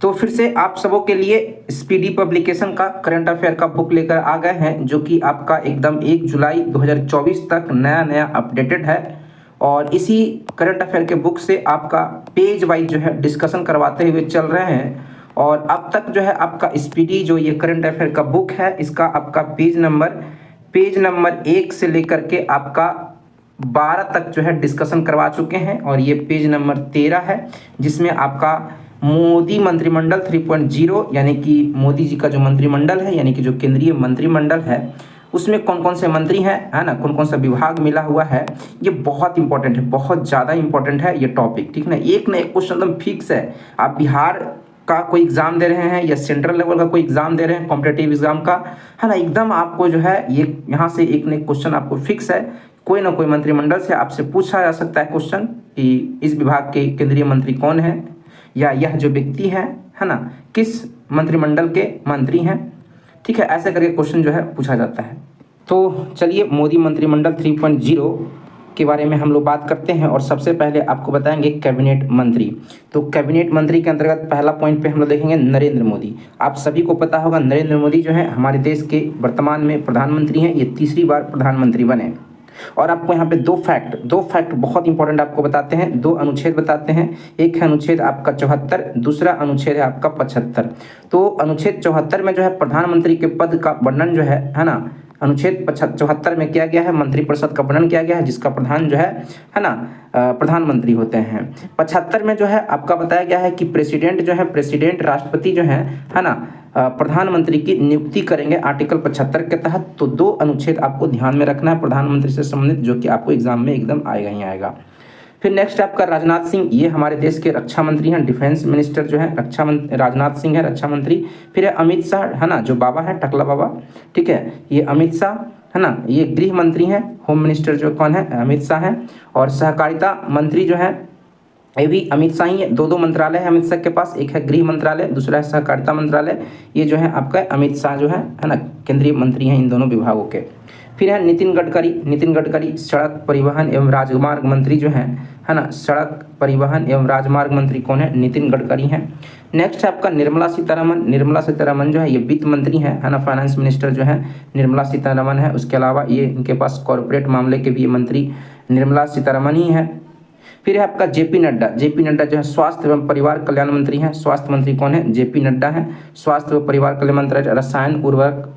तो फिर से आप सबों के लिए स्पीडी पब्लिकेशन का करंट अफेयर का बुक लेकर आ गए हैं, जो कि आपका एकदम 1 जुलाई 2024 तक नया नया अपडेटेड है। और इसी करंट अफेयर के बुक से आपका पेज वाइज जो है डिस्कशन करवाते हुए चल रहे हैं। और अब तक जो है आपका स्पीडी जो ये करंट अफेयर का बुक है, इसका आपका पेज नंबर 1 से लेकर के आपका 12 तक जो है डिस्कशन करवा चुके हैं। और ये पेज नंबर 13 है, जिसमें आपका मोदी मंत्रिमंडल 3.0 यानी कि मोदी जी का जो मंत्रिमंडल है, यानी कि जो केंद्रीय मंत्रिमंडल है, उसमें कौन कौन से मंत्री हैं, है ना, कौन कौन सा विभाग मिला हुआ है। ये बहुत इंपॉर्टेंट है, बहुत ज़्यादा इंपॉर्टेंट है ये टॉपिक, ठीक ना। एक ना एक क्वेश्चन एकदम फिक्स है। आप बिहार का कोई एग्जाम दे रहे हैं या सेंट्रल लेवल का कोई एग्जाम दे रहे हैं, कॉम्पिटेटिव एग्जाम का, है ना, एकदम आपको जो है ये यहाँ से एक न एक क्वेश्चन आपको फिक्स है। कोई ना कोई मंत्रिमंडल से आपसे पूछा जा सकता है क्वेश्चन कि इस विभाग के केंद्रीय मंत्री कौन है, या यह जो व्यक्ति है ना, किस मंत्रिमंडल के मंत्री हैं, ठीक है। ऐसे करके क्वेश्चन जो है पूछा जाता है। तो चलिए मोदी मंत्रिमंडल 3.0 के बारे में हम लोग बात करते हैं। और सबसे पहले आपको बताएंगे कैबिनेट मंत्री। तो कैबिनेट मंत्री के अंतर्गत पहला पॉइंट पे हम लोग देखेंगे नरेंद्र मोदी। आप सभी को पता होगा नरेंद्र मोदी जो है हमारे देश के वर्तमान में प्रधानमंत्री हैं। ये तीसरी बार प्रधानमंत्री बने। और आपको यहाँ पे दो फैक्ट बहुत इंपॉर्टेंट आपको बताते हैं, दो अनुच्छेद बताते हैं। एक है अनुच्छेद आपका 74, दूसरा अनुच्छेद है आपका 75। तो अनुच्छेद 74 में जो है प्रधानमंत्री के पद का वर्णन जो है ना, अनुच्छेद 74 में किया गया है, मंत्रिपरिषद का वर्णन किया गया है, जिसका प्रधान जो है ना, प्रधानमंत्री होते हैं। 75 में जो है आपका बताया गया है कि प्रेसिडेंट राष्ट्रपति जो है ना, प्रधानमंत्री की नियुक्ति करेंगे आर्टिकल 75 के तहत। तो दो अनुच्छेद आपको ध्यान में रखना है प्रधानमंत्री से संबंधित, जो कि आपको एग्जाम में एकदम आएगा ही आएगा। फिर नेक्स्ट आपका राजनाथ सिंह, ये हमारे देश के रक्षा मंत्री हैं, डिफेंस मिनिस्टर जो है राजनाथ सिंह है, रक्षा मंत्री। फिर है अमित शाह, है ना, जो बाबा है टकला बाबा, ठीक है, ये अमित शाह है ना, ये गृह मंत्री हैं। होम मिनिस्टर जो कौन है, अमित शाह है। और सहकारिता मंत्री जो है ये भी अमित शाह ही है। दो मंत्रालय है अमित शाह के पास, एक है गृह मंत्रालय, दूसरा है सहकारिता मंत्रालय। ये जो है आपका अमित शाह जो है ना, केंद्रीय मंत्री हैं इन दोनों विभागों के। फिर है नितिन गडकरी सड़क परिवहन एवं राजमार्ग मंत्री जो है ना, सड़क परिवहन एवं राजमार्ग मंत्री कौन है, नितिन गडकरी हैं। नेक्स्ट है आपका निर्मला सीतारमन जो है ये वित्त मंत्री है ना, फाइनेंस मिनिस्टर जो है निर्मला सीतारमन है। उसके अलावा ये इनके पास कॉर्पोरेट मामले के भी मंत्री निर्मला सीतारमन ही है। फिर है आपका जेपी नड्डा जो है स्वास्थ्य एवं परिवार कल्याण मंत्री हैं। स्वास्थ्य मंत्री कौन है, जेपी नड्डा हैं। स्वास्थ्य एवं परिवार कल्याण मंत्री। रसायन उर्वरक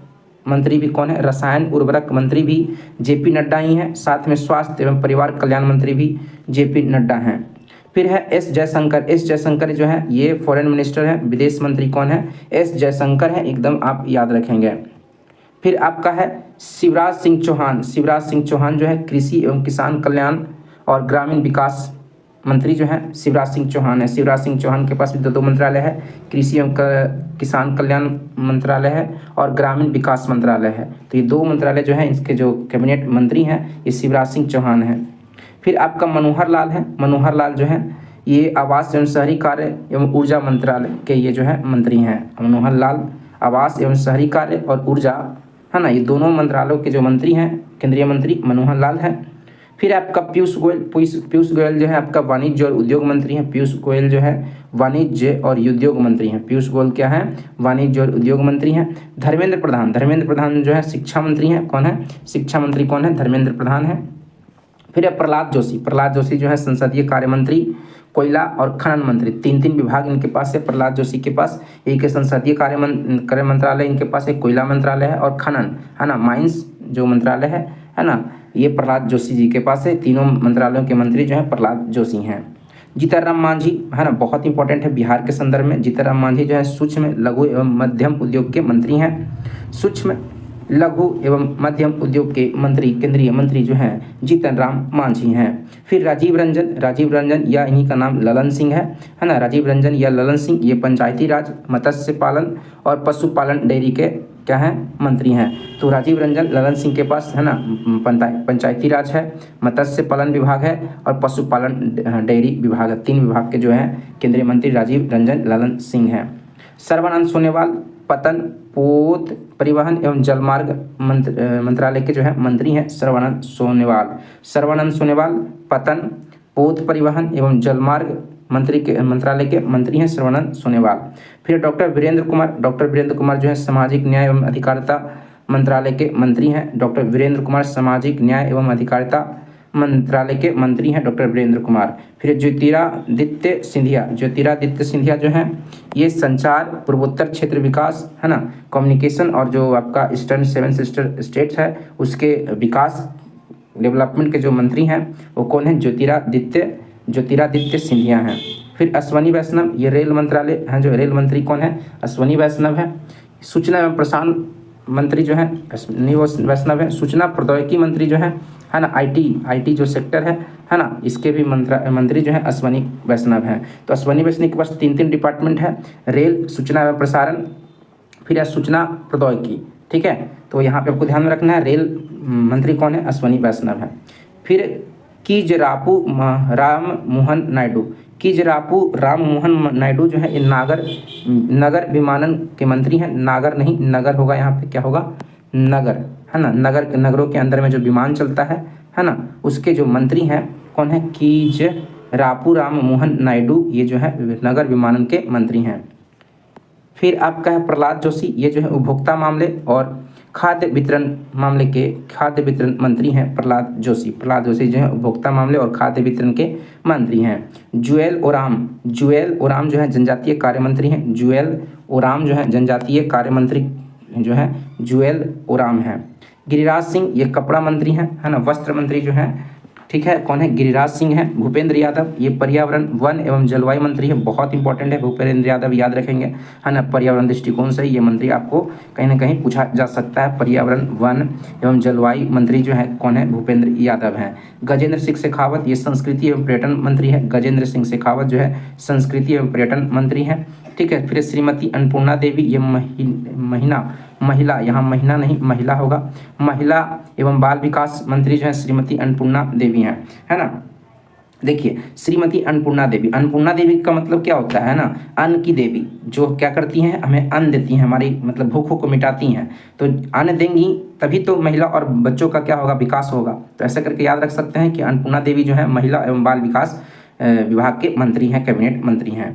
मंत्री भी कौन है, रसायन उर्वरक मंत्री भी जेपी नड्डा ही हैं। साथ में स्वास्थ्य एवं परिवार कल्याण मंत्री भी जेपी नड्डा हैं। फिर है एस जयशंकर जो है ये फॉरेन मिनिस्टर हैं, विदेश मंत्री कौन है, एस जयशंकर है, एकदम आप याद रखेंगे। फिर आपका है शिवराज सिंह चौहान जो है कृषि एवं किसान कल्याण और ग्रामीण विकास मंत्री जो है शिवराज सिंह चौहान है। शिवराज सिंह चौहान के पास भी दो मंत्रालय है, कृषि एवं किसान कल्याण मंत्रालय है और ग्रामीण विकास मंत्रालय है। तो ये दो मंत्रालय जो है इसके जो कैबिनेट मंत्री हैं ये शिवराज सिंह चौहान है। फिर आपका मनोहर लाल जो है ये आवास एवं शहरी कार्य एवं ऊर्जा मंत्रालय के ये जो है मंत्री हैं। मनोहर लाल आवास एवं शहरी कार्य और ऊर्जा, है ना, ये दोनों मंत्रालयों के जो मंत्री हैं केंद्रीय मंत्री मनोहर लाल हैं। फिर आपका पीयूष गोयल जो है आपका वाणिज्य और उद्योग मंत्री हैं। पीयूष गोयल जो है वाणिज्य और उद्योग मंत्री हैं। पीयूष गोयल क्या है, वाणिज्य और उद्योग मंत्री हैं। धर्मेंद्र प्रधान जो है शिक्षा मंत्री हैं। कौन है, शिक्षा मंत्री कौन है, धर्मेंद्र प्रधान है। फिर है प्रहलाद जोशी जो है संसदीय कार्य मंत्री, कोयला और खनन मंत्री। तीन विभाग इनके पास है प्रहलाद जोशी के पास। एक है संसदीय कार्य मंत्रालय इनके पास है, कोयला मंत्रालय है, और खनन, है ना, माइंस जो मंत्रालय है ना, ये प्रहलाद जोशी जी के पास है। तीनों मंत्रालयों के मंत्री जो है प्रहलाद जोशी हैं। जीतनराम मांझी, है ना, बहुत इंपॉर्टेंट है बिहार के संदर्भ में। जीतनराम मांझी जो है सूक्ष्म लघु एवं मध्यम उद्योग के मंत्री हैं। सूक्ष्म लघु एवं मध्यम उद्योग के मंत्री, केंद्रीय मंत्री जो हैं जीतनराम मांझी हैं। फिर राजीव रंजन या इन्हीं का नाम ललन सिंह है ना, राजीव रंजन या ललन सिंह, ये पंचायती राज, मत्स्य पालन और पशुपालन डेयरी के क्या हैं, मंत्री हैं। तो राजीव रंजन ललन सिंह के पास, है ना, पंचायती राज है, मत्स्य पालन विभाग है और पशुपालन डेयरी विभाग है। तीन विभाग के जो हैं केंद्रीय मंत्री राजीव रंजन ललन सिंह हैं। सर्बानंद सोनोवाल पतन पोत परिवहन एवं जलमार्ग मंत्रालय के जो है मंत्री हैं सर्बानंद सोनोवाल। पतन पोत परिवहन एवं जलमार्ग मंत्रालय के मंत्री हैं सर्बानंद सोनोवाल। फिर डॉक्टर वीरेंद्र कुमार जो है सामाजिक न्याय एवं अधिकारिता मंत्रालय के मंत्री हैं। डॉक्टर वीरेंद्र कुमार सामाजिक न्याय एवं अधिकारिता मंत्रालय के मंत्री हैं डॉक्टर वीरेंद्र कुमार। फिर ज्योतिरादित्य सिंधिया जो हैं ये संचार, पूर्वोत्तर क्षेत्र विकास, है ना, कम्युनिकेशन और जो आपका ईस्टर्न 7 सिस्टर स्टेट्स है उसके विकास डेवलपमेंट के जो मंत्री हैं वो कौन है? ज्योतिरादित्य सिंधिया हैं। फिर अश्वनी वैष्णव, ये रेल मंत्रालय हैं, जो रेल मंत्री कौन है? अश्वनी वैष्णव है। सूचना एवं प्रसारण मंत्री जो है अश्वनी वैष्णव है। सूचना प्रौद्योगिकी मंत्री जो है ना, आईटी जो सेक्टर है ना, इसके भी मंत्री जो है अश्वनी वैष्णव हैं। तो अश्वनी वैष्णव के पास 3 डिपार्टमेंट है, रेल, सूचना एवं प्रसारण, फिर सूचना प्रौद्योगिकी। ठीक है, तो यहाँ पे आपको ध्यान में रखना है रेल मंत्री कौन है? अश्वनी वैष्णव है। फिर किजरापू राम मोहन नायडू जो है ये नगर विमानन के मंत्री हैं। नागर नहीं, नगर होगा यहाँ पे, क्या होगा? नगर, है ना, नगरों के अंदर में जो विमान चलता है ना, उसके जो मंत्री हैं कौन है? किजरापू राम मोहन नायडू, ये जो है नगर विमानन के मंत्री हैं। फिर आपका है प्रहलाद जोशी, ये जो है उपभोक्ता मामले और खाद्य वितरण मंत्री हैं प्रहलाद जोशी जो है उपभोक्ता मामले और खाद्य वितरण के मंत्री हैं। जुएल ओराम जो है जनजातीय कार्य मंत्री हैं। जुएल ओराम जो है जनजातीय कार्य मंत्री जो है जुएल ओराम है। गिरिराज सिंह ये कपड़ा मंत्री हैं, है ना, वस्त्र मंत्री जो है, ठीक है, कौन है? गिरिराज सिंह है। भूपेंद्र यादव ये पर्यावरण वन एवं जलवायु मंत्री है, बहुत इंपॉर्टेंट है, भूपेंद्र यादव याद रखेंगे, है ना, पर्यावरण दृष्टिकोण से ये मंत्री आपको कहीं ना कहीं पूछा जा सकता है। पर्यावरण वन एवं जलवायु मंत्री जो है कौन है? भूपेंद्र यादव हैं। गजेंद्र सिंह शेखावत ये संस्कृति एवं पर्यटन मंत्री है। गजेंद्र सिंह शेखावत जो है संस्कृति एवं पर्यटन मंत्री हैं। ठीक है, फिर श्रीमती अन्नपूर्णा देवी ये महिला, यहाँ महीना नहीं महिला होगा, महिला एवं बाल विकास मंत्री जो है श्रीमती अन्नपूर्णा देवी हैं, है ना। देखिए श्रीमती अन्नपूर्णा देवी का मतलब क्या होता है ना? अन्न की देवी, जो क्या करती हैं? हमें अन्न देती हैं, हमारी मतलब भूखों को मिटाती हैं। तो अन्न देंगी तभी तो महिला और बच्चों का क्या होगा? विकास होगा। तो ऐसा करके याद रख सकते हैं कि अन्नपूर्णा देवी जो है महिला एवं बाल विकास विभाग के मंत्री हैं, कैबिनेट मंत्री हैं।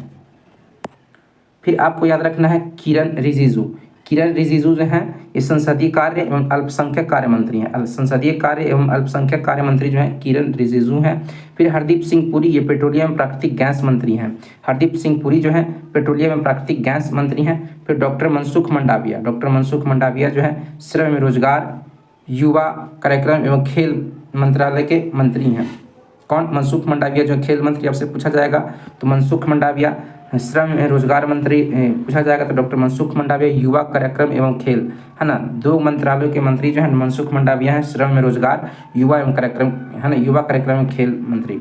फिर आपको याद रखना है किरण रिजिजू जो हैं ये संसदीय कार्य एवं अल्पसंख्यक कार्य मंत्री हैं। संसदीय कार्य एवं अल्पसंख्यक कार्य मंत्री जो हैं किरण रिजिजू हैं। फिर हरदीप सिंह पुरी ये पेट्रोलियम एवं प्राकृतिक गैस मंत्री हैं। हरदीप सिंह पुरी जो है पेट्रोलियम एवं प्राकृतिक गैस मंत्री हैं। फिर डॉक्टर मनसुख मंडाविया जो है श्रम एवं रोजगार, युवा कार्यक्रम एवं खेल मंत्रालय के मंत्री हैं। कौन? मनसुख मंडाविया जो खेल मंत्री, आपसे पूछा जाएगा तो मनसुख मंडाविया। श्रम एवं रोजगार मंत्री पूछा जाएगा तो डॉक्टर मनसुख मंडाविया। युवा कार्यक्रम एवं खेल, है ना, 2 मंत्रालयों के मंत्री जो है मनसुख मंडाविया हैं। श्रम एवं रोजगार, युवा एवं कार्यक्रम, है ना, युवा कार्यक्रम एवं खेल मंत्री।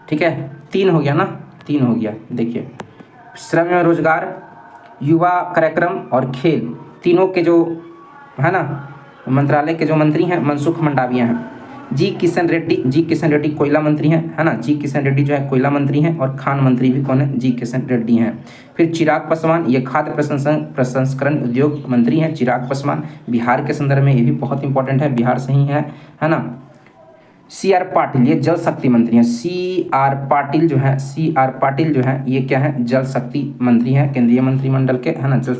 ठीक है, 3 हो गया ना, 3 हो गया। देखिए श्रम एवं रोजगार, युवा कार्यक्रम और खेल, तीनों के जो है ना मंत्रालय के जो मंत्री हैं मनसुख मंडाविया हैं। जी किशन रेड्डी कोयला मंत्री हैं, है ना, जी किशन रेड्डी जो है कोयला मंत्री हैं और खान मंत्री भी कौन है? जी किशन रेड्डी हैं। फिर चिराग पासवान ये खाद्य प्रसंस्करण उद्योग मंत्री हैं। चिराग पासवान बिहार के संदर्भ में ये भी बहुत इंपॉर्टेंट है, बिहार से ही है ना। CR पाटिल ये जल शक्ति मंत्री हैं। CR पाटिल जो है ये क्या है? जल शक्ति मंत्री हैं, केंद्रीय मंत्रिमंडल के, है ना, जल